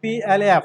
PLF،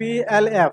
PLF،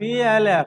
PLF